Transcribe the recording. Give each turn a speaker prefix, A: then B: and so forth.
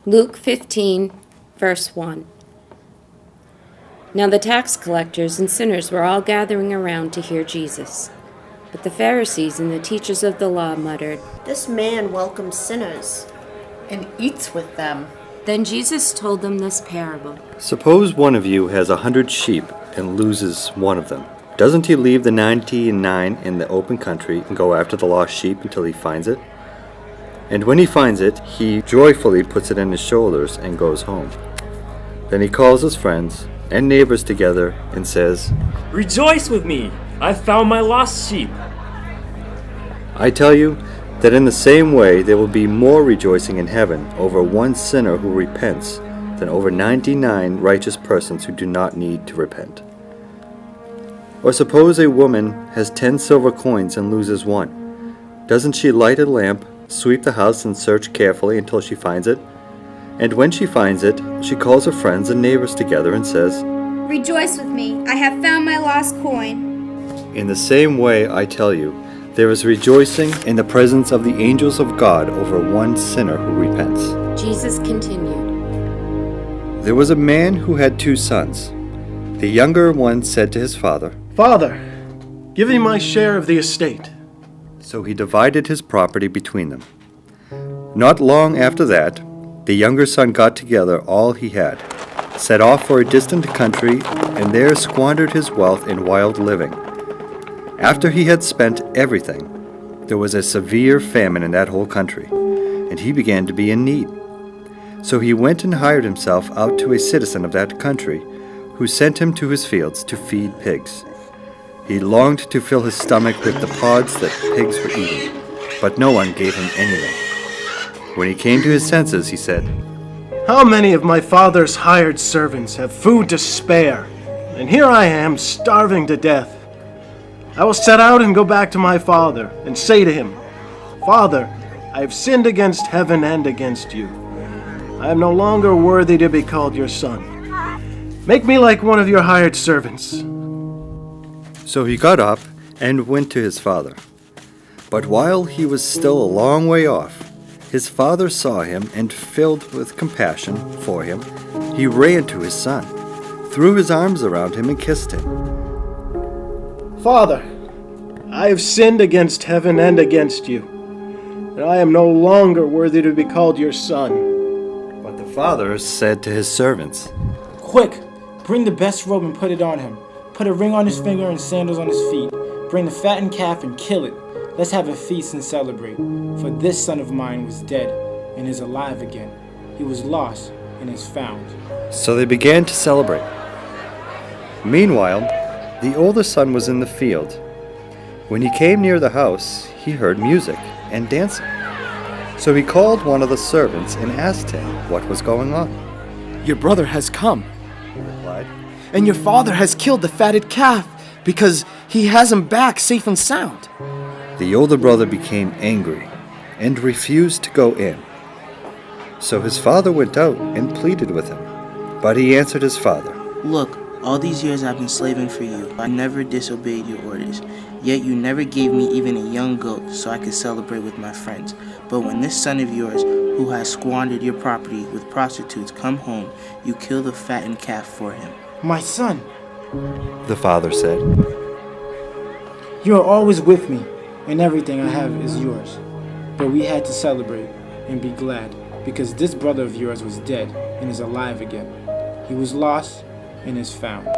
A: Luke 15, verse 1. Now the tax collectors and sinners were all gathering around to hear Jesus. But the Pharisees and the teachers of the law muttered,
B: "This man welcomes sinners
C: and eats with them."
A: Then Jesus told them this parable.
D: Suppose one of you has 100 sheep and loses one of them. Doesn't he leave the 99 in the open country and go after the lost sheep until he finds it? And when he finds it, he joyfully puts it on his shoulders and goes home. Then he calls his friends and neighbors together and says,
E: "Rejoice with me! I've found my lost sheep."
D: I tell you that in the same way there will be more rejoicing in heaven over one sinner who repents than over 99 righteous persons who do not need to repent. Or suppose a woman has 10 silver coins and loses one. Doesn't she light a lamp, sweep the house, and search carefully until she finds it? And when she finds it, she calls her friends and neighbors together and says,
F: "Rejoice with me, I have found my lost coin."
D: In the same way, I tell you, there is rejoicing in the presence of the angels of God over one sinner who repents.
A: Jesus continued,
D: There was a man who had 2 sons. The younger one said to his father,
G: "Father, give me my share of the estate."
D: So he divided his property between them. Not long after that, the younger son got together all he had, set off for a distant country, and there squandered his wealth in wild living. After he had spent everything, there was a severe famine in that whole country, and he began to be in need. So he went and hired himself out to a citizen of that country, who sent him to his fields to feed pigs. He longed to fill his stomach with the pods that pigs were eating, but no one gave him anything. When he came to his senses, he said,
G: How many of my father's hired servants have food to spare? And here I am, starving to death. I will set out and go back to my father, and say to him, Father, I have sinned against heaven and against you. I am no longer worthy to be called your son. Make me like one of your hired servants."
D: So he got up and went to his father. But while he was still a long way off, his father saw him, and filled with compassion for him, he ran to his son, threw his arms around him, and kissed him.
G: "Father, I have sinned against heaven and against you, and I am no longer worthy to be called your son."
D: But the father said to his servants,
H: "Quick, bring the best robe and put it on him. Put a ring on his finger and sandals on his feet. Bring the fattened calf and kill it. Let's have a feast and celebrate. For this son of mine was dead and is alive again. He was lost and is found."
D: So they began to celebrate. Meanwhile, the older son was in the field. When he came near the house, he heard music and dancing. So he called one of the servants and asked him what was going on.
I: "Your brother has come,
D: He replied,
I: and your father has killed the fatted calf because he has him back safe and sound."
D: The older brother became angry and refused to go in. So his father went out and pleaded with him. But he answered his father,
J: Look, all these years I've been slaving for you. I never disobeyed your orders. Yet you never gave me even a young goat so I could celebrate with my friends. But when this son of yours, who has squandered your property with prostitutes, come home, you kill the fattened calf for him.
H: "My son,
D: the father said.
H: you are always with me, and everything I have is yours. But we had to celebrate and be glad, because this brother of yours was dead and is alive again. He was lost and is found."